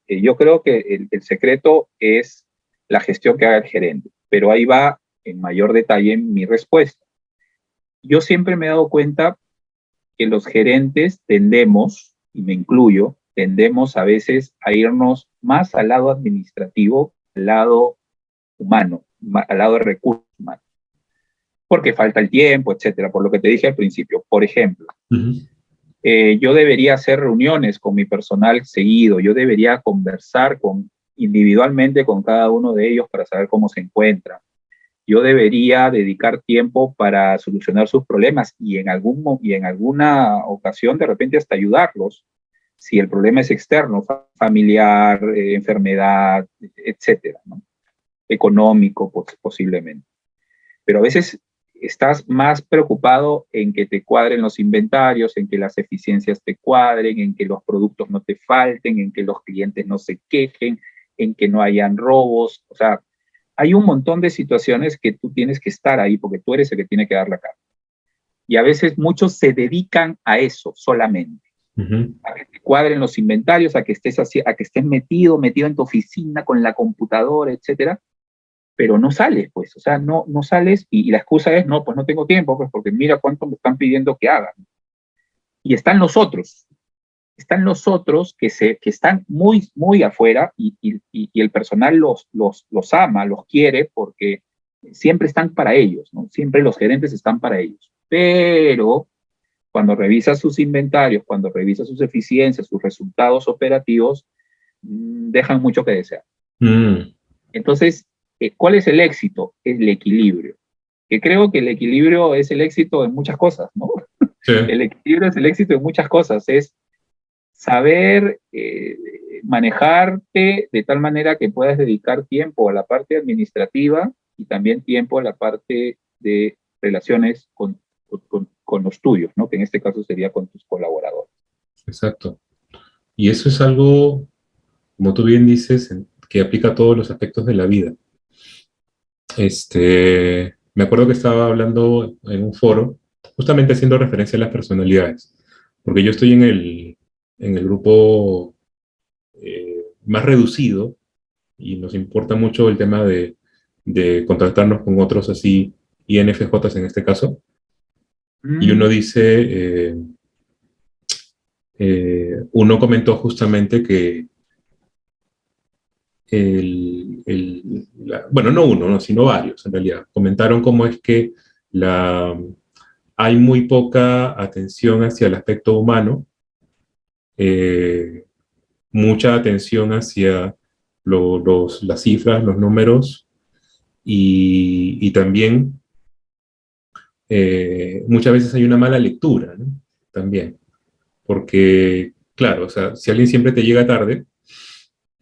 yo creo que el secreto es la gestión que haga el gerente, pero ahí va en mayor detalle mi respuesta. Yo siempre me he dado cuenta que los gerentes tendemos, y me incluyo, tendemos a veces a irnos más al lado administrativo, al lado humano, al lado de recursos humanos, porque falta el tiempo, etcétera, por lo que te dije al principio. Por ejemplo, Ujú. yo debería hacer reuniones con mi personal seguido, yo debería conversar individualmente con cada uno de ellos para saber cómo se encuentran. Yo debería dedicar tiempo para solucionar sus problemas y en alguna ocasión de repente hasta ayudarlos si el problema es externo, familiar, enfermedad, etcétera, ¿no? Económico, posiblemente. Pero a veces estás más preocupado en que te cuadren los inventarios, en que las eficiencias te cuadren, en que los productos no te falten, en que los clientes no se quejen, en que no hayan robos. O sea, hay un montón de situaciones que tú tienes que estar ahí porque tú eres el que tiene que dar la cara. Y a veces muchos se dedican a eso solamente. A que te cuadren los inventarios, a que estés metido en tu oficina con la computadora, etcétera, pero no sales, pues, o sea, no sales y la excusa es, no, pues no tengo tiempo, pues porque mira cuánto me están pidiendo que haga. Y están los otros que están muy, muy afuera y el personal los ama, los quiere porque siempre están para ellos, ¿no? Siempre los gerentes están para ellos. Pero cuando revisas sus inventarios, cuando revisas sus eficiencias, sus resultados operativos, dejan mucho que desear. Entonces, ¿cuál es el éxito? El equilibrio. Que creo que el equilibrio es el éxito en muchas cosas, ¿no? Sí. El equilibrio es el éxito en muchas cosas. Es saber manejarte de tal manera que puedas dedicar tiempo a la parte administrativa y también tiempo a la parte de relaciones con los tuyos, ¿no? Que en este caso sería con tus colaboradores. Exacto. Y eso es algo, como tú bien dices, que aplica a todos los aspectos de la vida. Me acuerdo que estaba hablando en un foro, justamente haciendo referencia a las personalidades, porque yo estoy en el grupo más reducido y nos importa mucho el tema de contactarnos con otros así, INFJs en este caso, y uno dice, uno comentó justamente que bueno, no uno, sino varios en realidad, comentaron cómo es que hay muy poca atención hacia el aspecto humano, mucha atención hacia las cifras, los números, y también muchas veces hay una mala lectura, ¿no? También, porque, claro, o sea, si alguien siempre te llega tarde,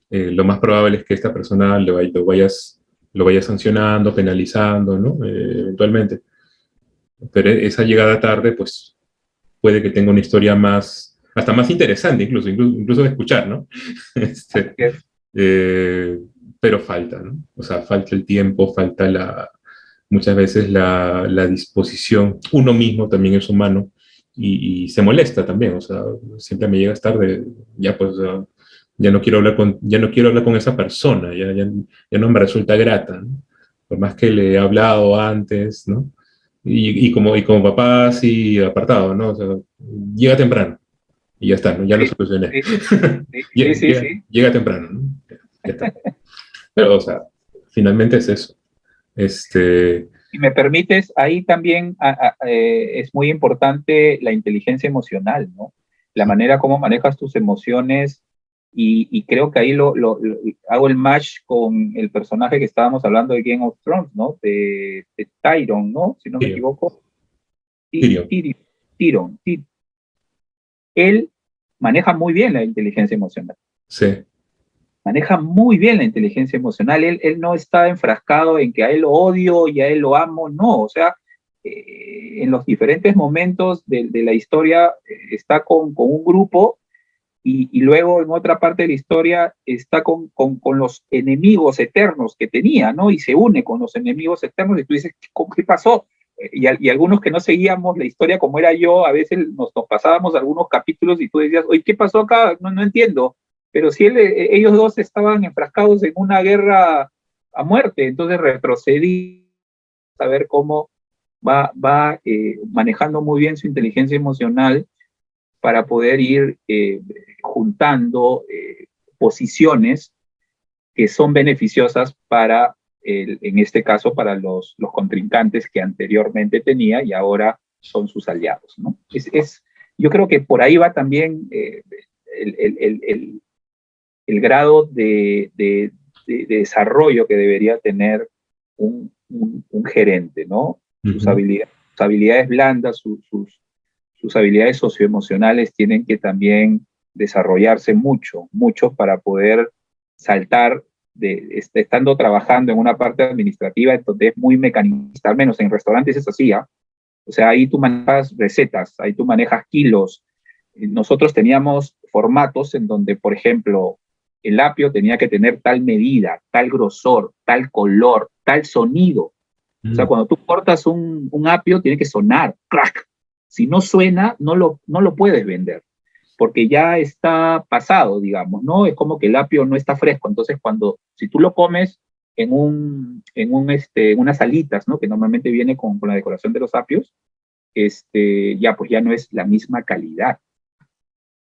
lo más probable es que esta persona lo vayas sancionando, penalizando, ¿no? Eventualmente. Pero esa llegada tarde, pues, puede que tenga una historia hasta más interesante, incluso de escuchar, ¿no? Pero falta, ¿no? O sea, falta el tiempo, muchas veces la disposición. Uno mismo también es humano y se molesta también, o sea, siempre me llegas tarde, ya pues, ya no quiero hablar con esa persona, ya no me resulta grata, ¿no? Por más que le he hablado antes, ¿no? Y como papá así apartado, ¿no? O sea, llega temprano y ya está, ¿no? Ya lo solucioné. Sí. Llega temprano, ¿no? Ya está. Pero, o sea, finalmente es eso. Si me permites, ahí también es muy importante la inteligencia emocional, ¿no? La manera como manejas tus emociones y creo que ahí hago el match con el personaje que estábamos hablando de Game of Thrones, ¿no? De Tyrion, ¿no? Si no me equivoco. Tyrion. Él maneja muy bien la inteligencia emocional. Sí. Maneja muy bien la inteligencia emocional. Él no está enfrascado en que a él lo odio y a él lo amo, no. O sea, en los diferentes momentos de la historia está con un grupo y luego en otra parte de la historia está con los enemigos eternos que tenía, ¿no? Y se une con los enemigos eternos y tú dices, ¿qué pasó? Y algunos que no seguíamos la historia como era yo, a veces nos pasábamos algunos capítulos y tú decías, oye, ¿qué pasó acá? No entiendo. Pero si ellos dos estaban enfrascados en una guerra a muerte, entonces retrocedí a ver cómo va manejando muy bien su inteligencia emocional para poder ir juntando posiciones que son beneficiosas para, en este caso, para los contrincantes que anteriormente tenía y ahora son sus aliados, ¿no? Yo creo que por ahí va también el grado de desarrollo que debería tener un gerente, ¿no? Sus habilidades blandas, sus habilidades socioemocionales tienen que también desarrollarse mucho, mucho para poder saltar estando trabajando en una parte administrativa donde es muy mecanista, al menos en restaurantes es así, ¿ah? O sea, ahí tú manejas recetas, ahí tú manejas kilos. Nosotros teníamos formatos en donde, por ejemplo, el apio tenía que tener tal medida, tal grosor, tal color, tal sonido. O sea, cuando tú cortas un apio, tiene que sonar, crack. Si no suena, no lo puedes vender, porque ya está pasado, digamos, ¿no? Es como que el apio no está fresco. Entonces, si tú lo comes en unas alitas, ¿no? Que normalmente viene con la decoración de los apios, ya pues ya no es la misma calidad.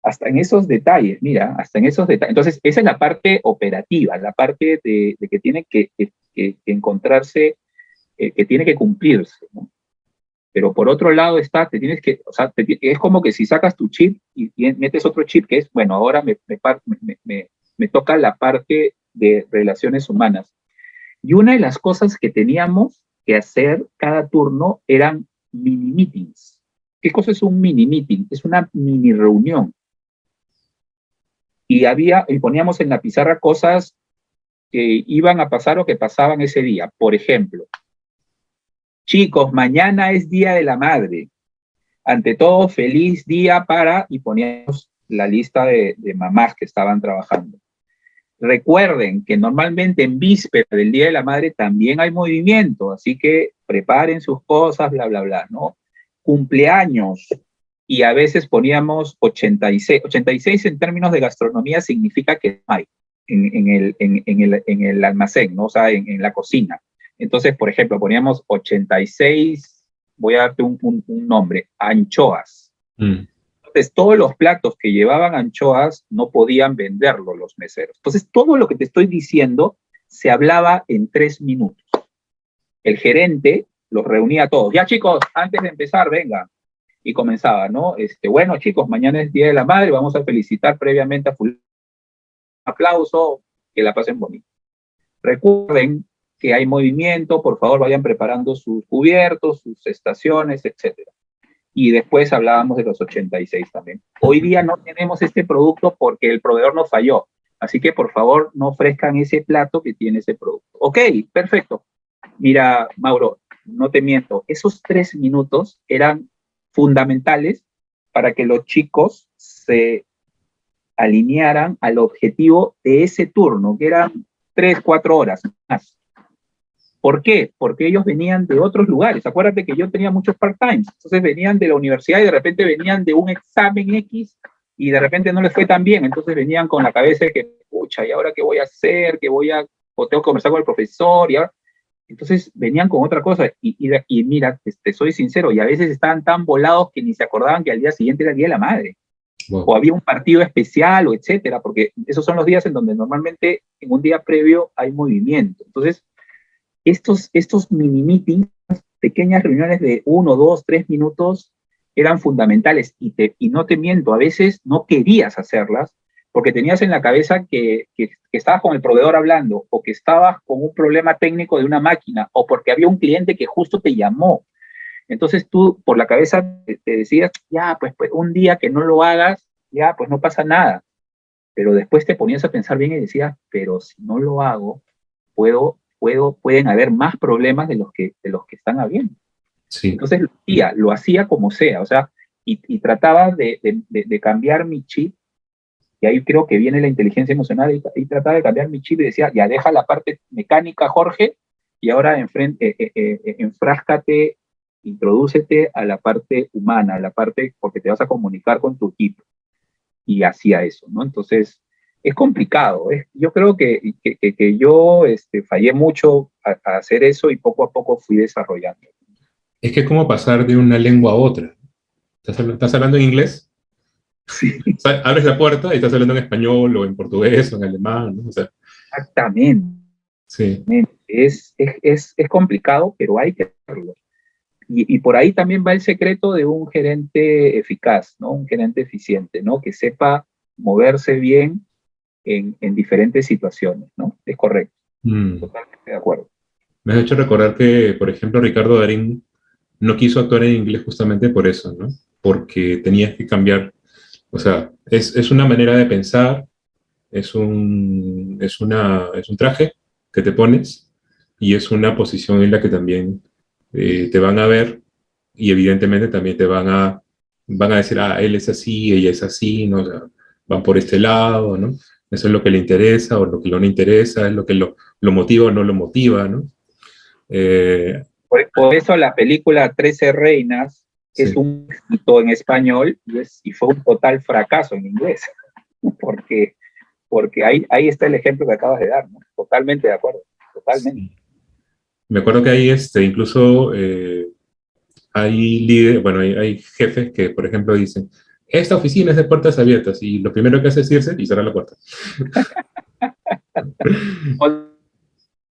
Hasta en esos detalles, mira, hasta en esos detalles. Entonces, esa es la parte operativa, la parte de que tiene que encontrarse, que tiene que cumplirse, ¿no? Pero por otro lado está, o sea, es como que si sacas tu chip y metes otro chip que es, bueno, ahora me toca la parte de relaciones humanas. Y una de las cosas que teníamos que hacer cada turno eran mini meetings. ¿Qué cosa es un mini meeting? Es una mini reunión. Y poníamos en la pizarra cosas que iban a pasar o que pasaban ese día. Por ejemplo, chicos, mañana es Día de la Madre. Ante todo, feliz día y poníamos la lista de mamás que estaban trabajando. Recuerden que normalmente en víspera del Día de la Madre también hay movimiento, así que preparen sus cosas, bla, bla, bla, ¿no? Cumpleaños, y a veces poníamos 86. 86 en términos de gastronomía significa que no hay en el almacén, ¿no? O sea, en la cocina. Entonces, por ejemplo, poníamos 86, voy a darte un nombre, anchoas. Entonces, todos los platos que llevaban anchoas no podían venderlo los meseros. Entonces, todo lo que te estoy diciendo se hablaba en 3 minutos. El gerente los reunía a todos. Ya, chicos, antes de empezar, venga. Y comenzaba, ¿no? Bueno, chicos, mañana es Día de la Madre, vamos a felicitar previamente a fulano. Aplauso, que la pasen bonito. Recuerden que hay movimiento, por favor vayan preparando sus cubiertos, sus estaciones, etcétera. Y después hablábamos de los 86 también. Hoy día no tenemos este producto porque el proveedor nos falló, así que por favor no ofrezcan ese plato que tiene ese producto. Ok, perfecto. Mira, Mauro, no te miento, esos 3 minutos eran fundamentales para que los chicos se alinearan al objetivo de ese turno, que eran 3, 4 horas más. ¿Por qué? Porque ellos venían de otros lugares. Acuérdate que yo tenía muchos part-times. Entonces venían de la universidad y de repente venían de un examen X y de repente no les fue tan bien. Entonces venían con la cabeza de que, pucha, ¿y ahora qué voy a hacer? O tengo que conversar con el profesor. Y ahora... Entonces venían con otra cosa. Y mira, te soy sincero, y a veces estaban tan volados que ni se acordaban que al día siguiente era el Día de la Madre. Wow. O había un partido especial, o etcétera, porque esos son los días en donde normalmente en un día previo hay movimiento. Entonces, estos mini meetings, pequeñas reuniones de 1, 2, 3 minutos, eran fundamentales. Y no te miento, a veces no querías hacerlas porque tenías en la cabeza que estabas con el proveedor hablando, o que estabas con un problema técnico de una máquina, o porque había un cliente que justo te llamó. Entonces tú por la cabeza te decías, ya, pues un día que no lo hagas, ya, pues no pasa nada. Pero después te ponías a pensar bien y decías, pero si no lo hago, pueden haber más problemas de los que están habiendo. Sí. Entonces lo hacía como sea, o sea, y trataba de cambiar mi chip, y ahí creo que viene la inteligencia emocional, y trataba de cambiar mi chip y decía, ya deja la parte mecánica, Jorge, y ahora enfráscate, introdúcete a la parte humana, a la parte porque te vas a comunicar con tu equipo. Y hacía eso, ¿no? Entonces, es complicado. Yo creo que yo fallé mucho a hacer eso y poco a poco fui desarrollando. Es que es como pasar de una lengua a otra. ¿Estás hablando en inglés? Sí. O sea, abres la puerta y estás hablando en español o en portugués o en alemán, ¿no? O sea, exactamente. Sí. Es complicado, pero hay que hacerlo. Y por ahí también va el secreto de un gerente eficaz, ¿no? Un gerente eficiente, ¿no? Que sepa moverse bien en diferentes situaciones, ¿no? Es correcto. Totalmente de acuerdo. Me has hecho recordar que, por ejemplo, Ricardo Darín no quiso actuar en inglés justamente por eso, ¿no? Porque tenías que cambiar O sea, es una manera de pensar, es un traje que te pones y es una posición en la que también te van a ver y evidentemente también van a decir, ah, él es así, ella es así, ¿no? O sea, van por este lado, ¿no? Eso es lo que le interesa o lo que no le interesa, es lo que lo motiva o no lo motiva, ¿no? Eh, Por eso la película 13 Reinas es sí, un éxito en español y fue un total fracaso en inglés, porque, porque ahí está el ejemplo que acabas de dar, ¿no? Totalmente de acuerdo, totalmente. sí. Me acuerdo que hay incluso hay líderes, bueno, hay jefes que, por ejemplo, dicen, esta oficina es de puertas abiertas y lo primero que hace es irse y cerrar la puerta.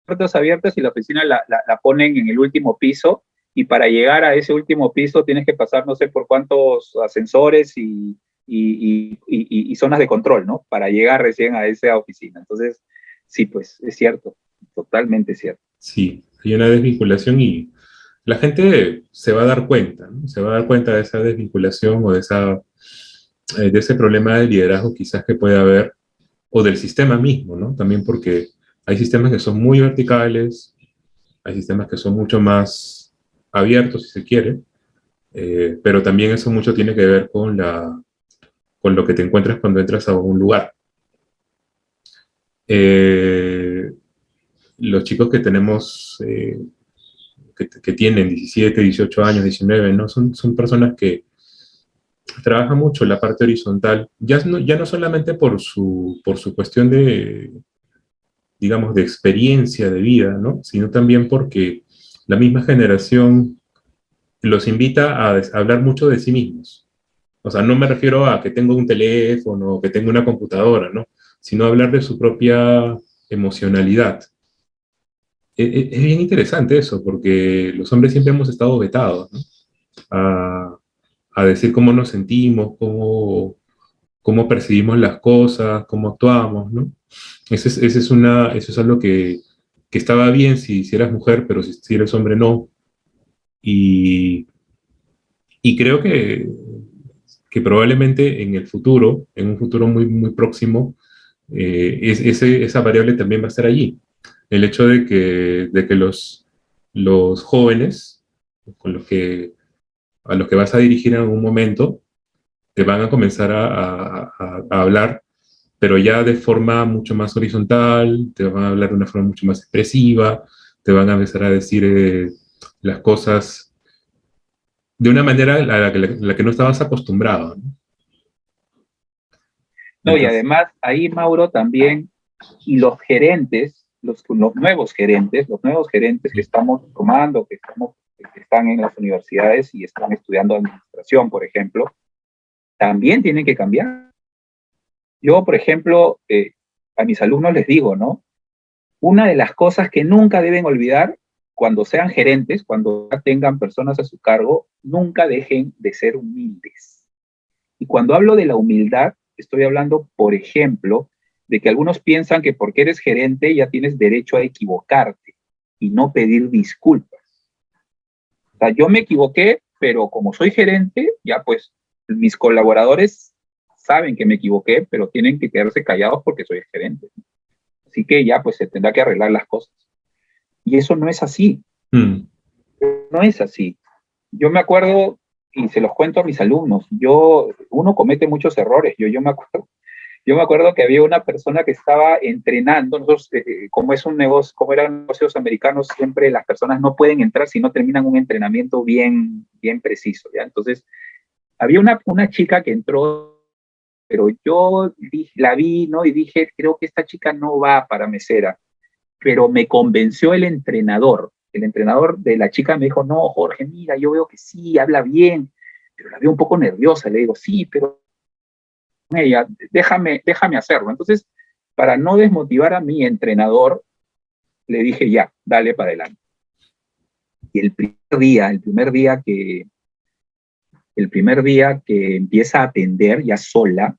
Puertas abiertas y la oficina la ponen en el último piso y para llegar a ese último piso tienes que pasar no sé por cuántos ascensores y zonas de control, ¿no? Para llegar recién a esa oficina. Entonces, sí, pues es cierto, totalmente cierto. Sí, hay una desvinculación y la gente se va a dar cuenta, ¿no? Se va a dar cuenta de esa desvinculación o de ese problema de liderazgo quizás que puede haber, o del sistema mismo, ¿no? También porque hay sistemas que son muy verticales, hay sistemas que son mucho más abiertos, si se quiere, pero también eso mucho tiene que ver con lo que te encuentras cuando entras a un lugar. Eh, los chicos que tenemos, que tienen 17, 18 años, 19, ¿no? Son personas que trabajan mucho la parte horizontal, ya no solamente por su cuestión de, digamos, de experiencia de vida, ¿no? Sino también porque la misma generación los invita a hablar mucho de sí mismos. O sea, no me refiero a que tengo un teléfono o que tengo una computadora, ¿no? Sino a hablar de su propia emocionalidad. Es bien interesante eso, porque los hombres siempre hemos estado vetados, ¿no? A, a decir cómo nos sentimos, cómo percibimos las cosas, cómo actuamos, ¿no? Eso es algo que estaba bien si eras mujer, pero si eres hombre no. Y, y creo que probablemente en el futuro, en un futuro muy, muy próximo, esa variable también va a estar allí. El hecho de que los jóvenes con a los que vas a dirigir en algún momento te van a comenzar a hablar, pero ya de forma mucho más horizontal, te van a hablar de una forma mucho más expresiva, te van a empezar a decir las cosas de una manera a la que no estabas acostumbrado, ¿no? No, y Entonces, además ahí, Mauro, también, y los gerentes, los nuevos gerentes que sí, estamos formando, que están en las universidades y están estudiando administración, por ejemplo, también tienen que cambiar. Yo, por ejemplo, a mis alumnos les digo, ¿no? Una de las cosas que nunca deben olvidar cuando sean gerentes, cuando tengan personas a su cargo, nunca dejen de ser humildes. Y cuando hablo de la humildad, estoy hablando, por ejemplo, de que algunos piensan que porque eres gerente ya tienes derecho a equivocarte y no pedir disculpas. O sea, yo me equivoqué, pero como soy gerente, ya pues mis colaboradores saben que me equivoqué, pero tienen que quedarse callados porque soy el gerente. Así que ya pues se tendrá que arreglar las cosas. Y eso no es así, mm, no es así. Yo me acuerdo, y se los cuento a mis alumnos, uno comete muchos errores. Yo me acuerdo que había una persona que estaba entrenando, nosotros, como es un negocio, como eran negocios americanos, siempre las personas no pueden entrar si no terminan un entrenamiento bien, bien preciso, ¿ya? Entonces, había una chica que entró, pero la vi, ¿no? Y dije, creo que esta chica no va para mesera, pero me convenció el entrenador. El entrenador de la chica me dijo, no, Jorge, mira, yo veo que sí, habla bien, pero la veo un poco nerviosa. Le digo, sí, pero ella, déjame hacerlo. Entonces, para no desmotivar a mi entrenador, le dije, ya, dale para adelante. Y el primer día que empieza a atender ya sola,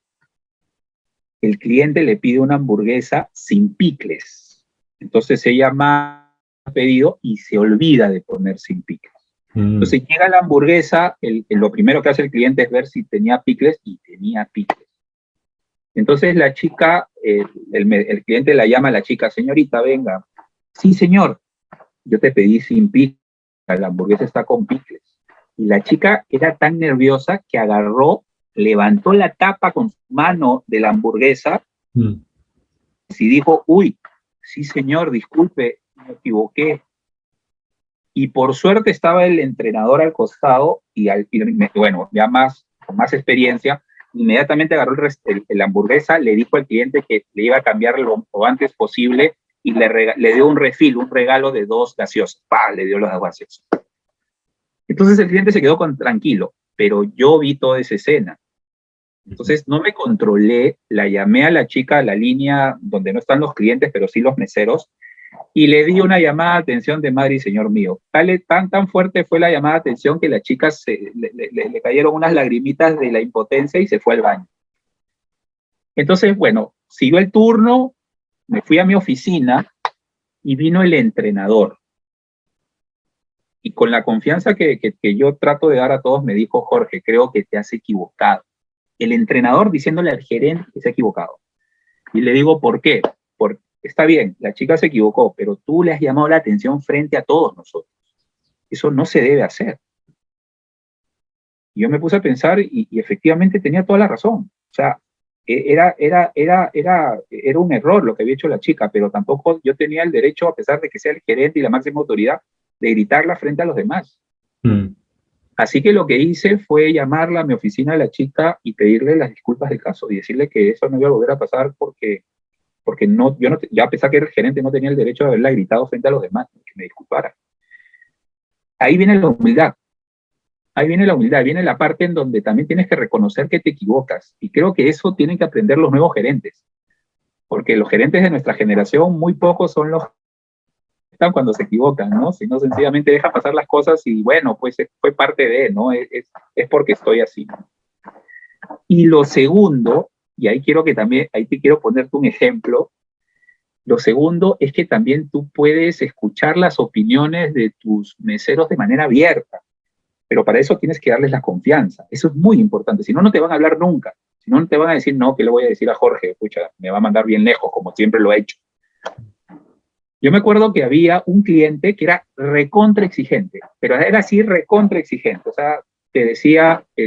el cliente le pide una hamburguesa sin picles. Entonces ella me ha pedido y se olvida de poner sin picles. Entonces llega la hamburguesa, lo primero que hace el cliente es ver si tenía picles, y tenía picles. Entonces la chica, el cliente la llama a la chica: señorita, venga. Sí, señor, yo te pedí sin picles, la hamburguesa está con picles. Y la chica era tan nerviosa que agarró, levantó la tapa con su mano de la hamburguesa y dijo: uy, sí señor, disculpe, me equivoqué. Y por suerte estaba el entrenador al costado y bueno, ya con más experiencia, inmediatamente agarró la hamburguesa, le dijo al cliente que le iba a cambiar lo antes posible y le dio un refill, un regalo de 2 gaseosas. ¡Pah! Le dio los gaseosas. Entonces el cliente se quedó tranquilo, pero yo vi toda esa escena. Entonces no me controlé, la llamé a la chica a la línea donde no están los clientes, pero sí los meseros, y le di una llamada de atención de madre y señor mío. Tan fuerte fue la llamada de atención que la chica le cayeron unas lagrimitas de la impotencia y se fue al baño. Entonces, bueno, siguió el turno, me fui a mi oficina y vino el entrenador. Y con la confianza que yo trato de dar a todos, me dijo: Jorge, creo que te has equivocado. El entrenador diciéndole al gerente que se ha equivocado. Y le digo: ¿por qué? Porque está bien, la chica se equivocó, pero tú le has llamado la atención frente a todos nosotros. Eso no se debe hacer. Y yo me puse a pensar y efectivamente tenía toda la razón. O sea, era un error lo que había hecho la chica, pero tampoco yo tenía el derecho, a pesar de que sea el gerente y la máxima autoridad, de gritarla frente a los demás. Así que lo que hice fue llamarla a mi oficina a la chica y pedirle las disculpas del caso y decirle que eso no iba a volver a pasar porque ya a pesar que era el gerente, no tenía el derecho de haberla gritado frente a los demás, que me disculpara. Ahí viene la humildad. Ahí viene la humildad, viene la parte en donde también tienes que reconocer que te equivocas. Y creo que eso tienen que aprender los nuevos gerentes. Porque los gerentes de nuestra generación, muy pocos son los que están cuando se equivocan, ¿no? Sino sencillamente dejan pasar las cosas y bueno, pues fue parte de, ¿no? Es porque estoy así. Y lo segundo, y ahí te quiero ponerte un ejemplo. Lo segundo es que también tú puedes escuchar las opiniones de tus meseros de manera abierta, pero para eso tienes que darles la confianza. Eso es muy importante, si no, no te van a hablar nunca. Si no, te van a decir: no, ¿qué le voy a decir a Jorge? Escucha, me va a mandar bien lejos, como siempre lo ha hecho. Yo me acuerdo que había un cliente que era recontra exigente, pero era así recontra exigente. O sea, te decía: se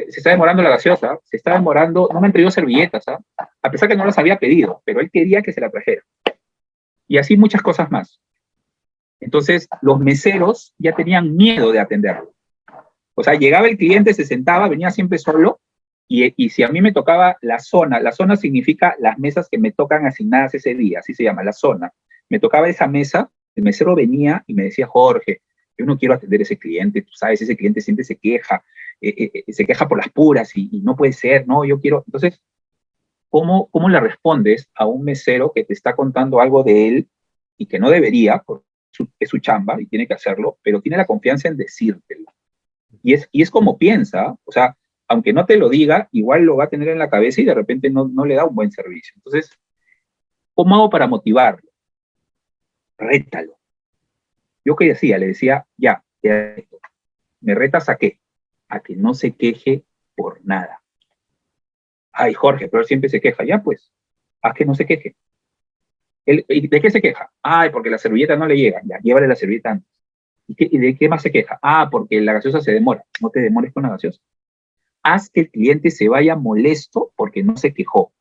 está demorando la gaseosa, se está demorando, no me han traído servilletas, ¿eh? A pesar que no las había pedido, pero él quería que se la trajera. Y así muchas cosas más. Entonces, los meseros ya tenían miedo de atenderlo. O sea, llegaba el cliente, se sentaba, venía siempre solo, y si a mí me tocaba la zona significa las mesas que me tocan asignadas ese día, así se llama, la zona. Me tocaba esa mesa, el mesero venía y me decía: Jorge, yo no quiero atender a ese cliente, tú sabes, ese cliente siempre se queja por las puras y no puede ser, no, yo quiero. Entonces, ¿cómo le respondes a un mesero que te está contando algo de él y que no debería, porque es su chamba y tiene que hacerlo, pero tiene la confianza en decírtelo? Y es como piensa, o sea, aunque no te lo diga, igual lo va a tener en la cabeza y de repente no le da un buen servicio. Entonces, ¿cómo hago para motivarlo? Rétalo. Yo qué decía, le decía: ya, ¿me retas a qué? A que no se queje por nada. Ay, Jorge, pero él siempre se queja. Ya, pues, haz que no se queje. ¿De qué se queja? Ay, porque la servilleta no le llega. Ya, llévale la servilleta antes. ¿Y de qué más se queja? Ah, porque la gaseosa se demora. No te demores con la gaseosa. Haz que el cliente se vaya molesto porque no se quejó.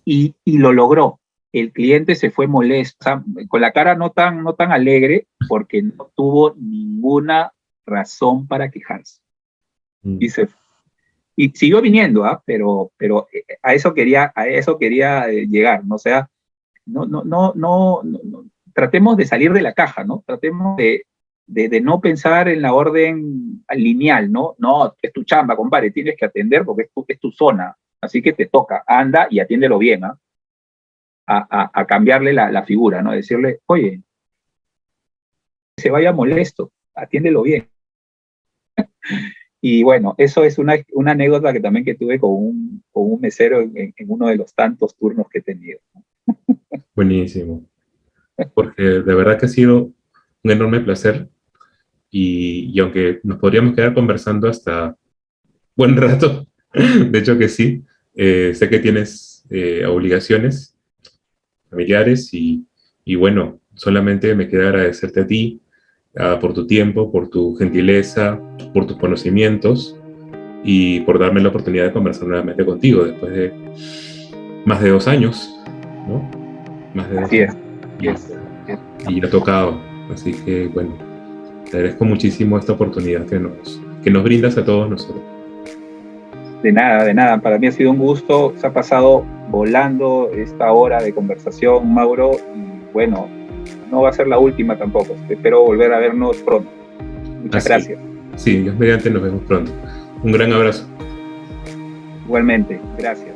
Y lo logró. El cliente se fue molesto, o sea, con la cara no tan alegre, porque no tuvo ninguna razón para quejarse. Y siguió viniendo, pero a eso quería llegar, ¿no? O sea, no, tratemos de salir de la caja, ¿no? Tratemos de no pensar en la orden lineal, ¿no? No, es tu chamba, compadre, tienes que atender porque es tu zona, así que te toca, anda y atiéndelo bien, ¿eh? A cambiarle la figura, ¿no? Decirle: oye, se vaya molesto, atiéndelo bien. Y bueno, eso es una anécdota que también tuve con un mesero en uno de los tantos turnos que he tenido. Buenísimo. porque de verdad que ha sido un enorme placer y aunque nos podríamos quedar conversando hasta buen rato, de hecho que sí, sé que tienes obligaciones familiares y bueno, solamente me queda agradecerte a ti por tu tiempo, por tu gentileza, por tus conocimientos y por darme la oportunidad de conversar nuevamente contigo después de más de 2 años, ¿no? Más de dos Así es. años. Y ya ha tocado. Así que, bueno, te agradezco muchísimo esta oportunidad que nos brindas a todos nosotros. De nada, de nada. Para mí ha sido un gusto. Se ha pasado volando esta hora de conversación, Mauro. Y bueno, no va a ser la última tampoco. Espero volver a vernos pronto. Muchas gracias. Sí, Dios mediante, nos vemos pronto. Un gran abrazo. Igualmente, gracias.